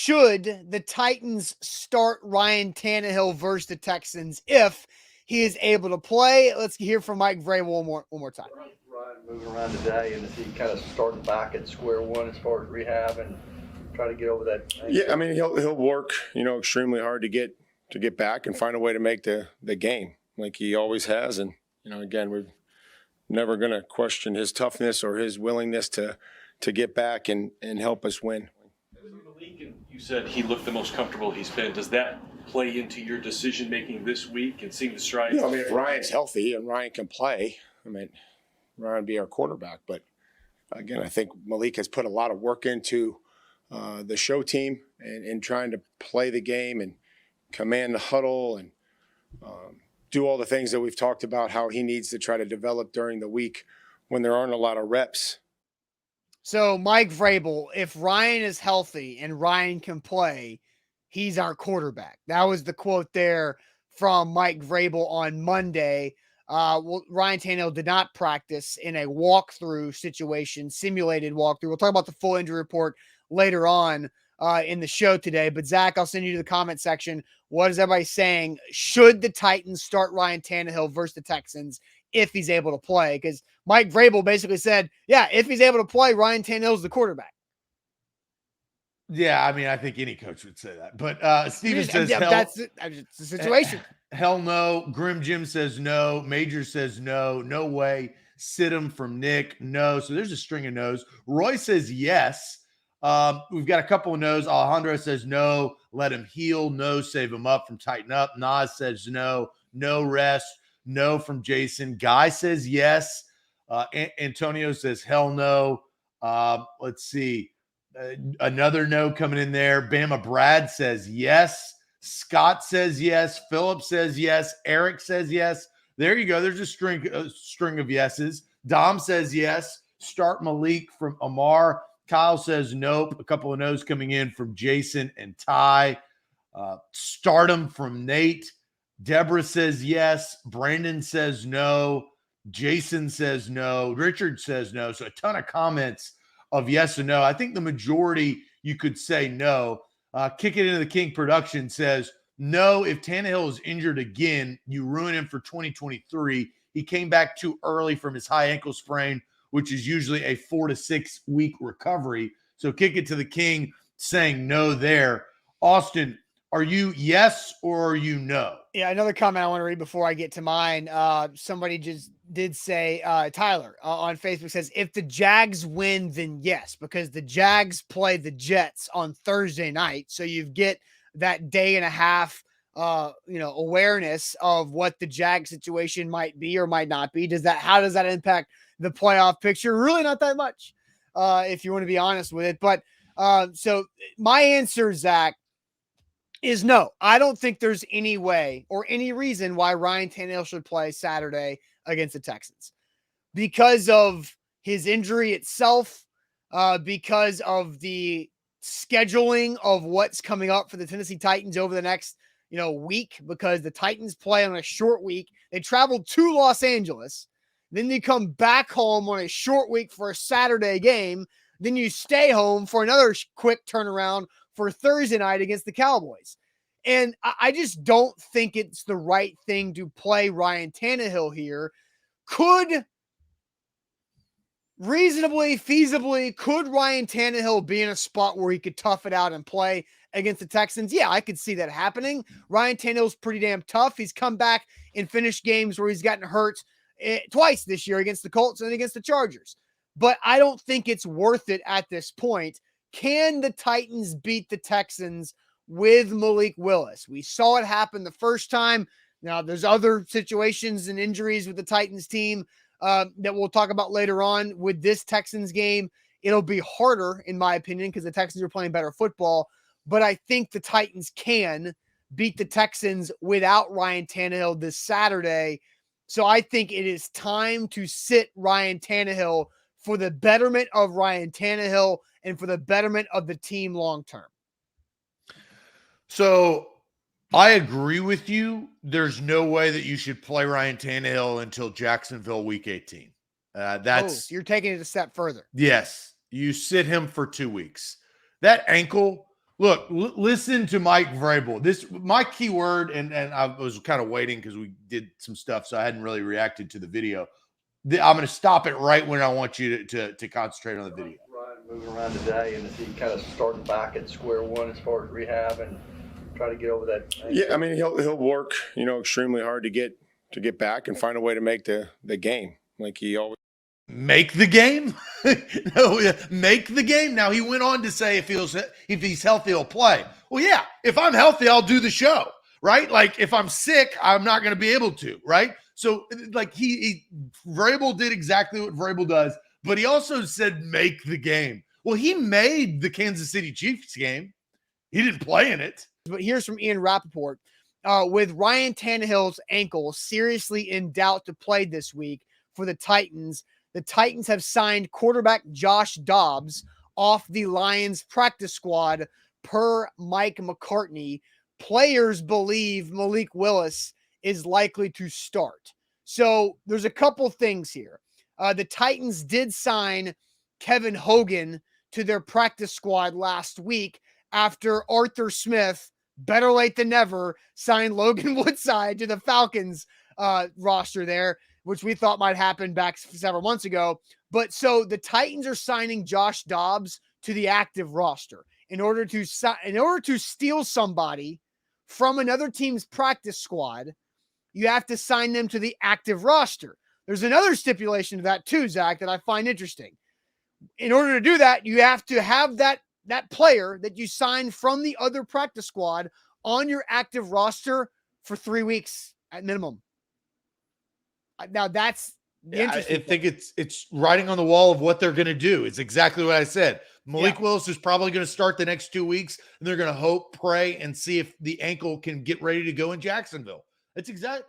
should the Titans start Ryan Tannehill versus the Texans if he is able to play? Let's hear from Mike Vrabel one more time. Ryan moving around today, and is he kind of starting back at square one as far as rehab and trying to get over that? Yeah, I mean he'll work extremely hard to get back and find a way to make the game like he always has, and again we're never going to question his toughness or his willingness to get back and help us win. In the league, and you said he looked the most comfortable he's been. Does that play into your decision making this week and seeing the strides? I mean, if Ryan's healthy and Ryan can play, Ryan would be our quarterback. But again, I think Malik has put a lot of work into the show team and trying to play the game and command the huddle and do all the things that we've talked about, how he needs to try to develop during the week when there aren't a lot of reps. So Mike Vrabel, if Ryan is healthy and Ryan can play, he's our quarterback. That was the quote there from Mike Vrabel on Monday. Ryan Tannehill did not practice in a walkthrough situation, simulated walkthrough. We'll talk about the full injury report later on in the show today. But Zach, I'll send you to the comment section. What is everybody saying? Should the Titans start Ryan Tannehill versus the Texans if he's able to play? Because Mike Vrabel basically said, yeah, if he's able to play, Ryan Tannehill's the quarterback. Yeah, I mean, I think any coach would say that. But Steven says, that's the situation. Hell no. Grim Jim says no. Major says no. No way. Sit him from Nick. No. So there's a string of no's. Roy says yes. We've got a couple of no's. Alejandro says no. Let him heal. No. Save him up from tighten up. Nas says no. No rest. No from Jason. Guy says yes. Antonio says hell no. Let's see. Another no coming in there. Bama Brad says yes. Scott says yes. Philip says yes. Eric says yes. There you go. There's a string of yeses. Dom says yes. Start Malik from Amar. Kyle says nope. A couple of no's coming in from Jason and Ty. Start him from Nate. Deborah says yes. Brandon says no. Jason says no. Richard says no. So a ton of comments of yes and no. I think the majority you could say no. Kick It Into the King production says no. If Tannehill is injured again, you ruin him for 2023. He came back too early from his high ankle sprain, which is usually a 4 to 6 week recovery. So Kick It to the King saying no there. Austin, are you yes or are you no? Yeah, another comment I want to read before I get to mine. Somebody just did say, Tyler on Facebook says, if the Jags win, then yes, because the Jags play the Jets on Thursday night. So you get that day and a half, awareness of what the Jag situation might be or might not be. How does that impact the playoff picture? Really not that much, if you want to be honest with it. But so my answer, Zach, is no. I don't think there's any way or any reason why Ryan Tannehill should play Saturday against the Texans because of his injury itself, because of the scheduling of what's coming up for the Tennessee Titans over the next, week, because the Titans play on a short week. They travel to Los Angeles. Then you come back home on a short week for a Saturday game. Then you stay home for another quick turnaround for Thursday night against the Cowboys. And I just don't think it's the right thing to play Ryan Tannehill here. Could feasibly, could Ryan Tannehill be in a spot where he could tough it out and play against the Texans? Yeah, I could see that happening. Ryan Tannehill's pretty damn tough. He's come back and finished games where he's gotten hurt twice this year against the Colts and against the Chargers. But I don't think it's worth it at this point. Can the Titans beat the Texans with Malik Willis? We saw it happen the first time. Now, there's other situations and injuries with the Titans team that we'll talk about later on. With this Texans game, it'll be harder, in my opinion, because the Texans are playing better football. But I think the Titans can beat the Texans without Ryan Tannehill this Saturday. So I think it is time to sit Ryan Tannehill for the betterment of Ryan Tannehill and for the betterment of the team long term. So I agree with you. There's no way that you should play Ryan Tannehill until Jacksonville week 18. You're taking it a step further. Yes. You sit him for 2 weeks. That ankle Look, listen to Mike Vrabel. This my key word, and I was kind of waiting because we did some stuff, so I hadn't really reacted to the video. I'm going to stop it right when I want you to concentrate on the video. Ryan moving around today, and is he kind of starting back at square one as far as rehab and try to get over that? Yeah, I mean he'll work, extremely hard to get back and find a way to make the game like he always. Make the game? No, make the game. Now he went on to say if he's healthy, he'll play. Well, yeah, if I'm healthy, I'll do the show, right? Like if I'm sick, I'm not going to be able to, right? So like Vrabel did exactly what Vrabel does, but he also said make the game. Well, he made the Kansas City Chiefs game. He didn't play in it. But here's from Ian Rappaport. With Ryan Tannehill's ankle seriously in doubt to play this week for the Titans have signed quarterback Josh Dobbs off the Lions practice squad per Mike McCartney. Players believe Malik Willis is likely to start. So there's a couple things here. The Titans did sign Kevin Hogan to their practice squad last week after Arthur Smith, better late than never, signed Logan Woodside to the Falcons roster there, which we thought might happen back several months ago. But so the Titans are signing Josh Dobbs to the active roster in order to steal somebody from another team's practice squad. You have to sign them to the active roster. There's another stipulation to that too, Zach, that I find interesting. In order to do that, you have to have that player that you signed from the other practice squad on your active roster for 3 weeks at minimum. Now that's interesting. I think it's writing on the wall of what they're going to do. It's exactly what I said. Malik Willis is probably going to start the next 2 weeks, and they're going to hope, pray, and see if the ankle can get ready to go in Jacksonville. That's exactly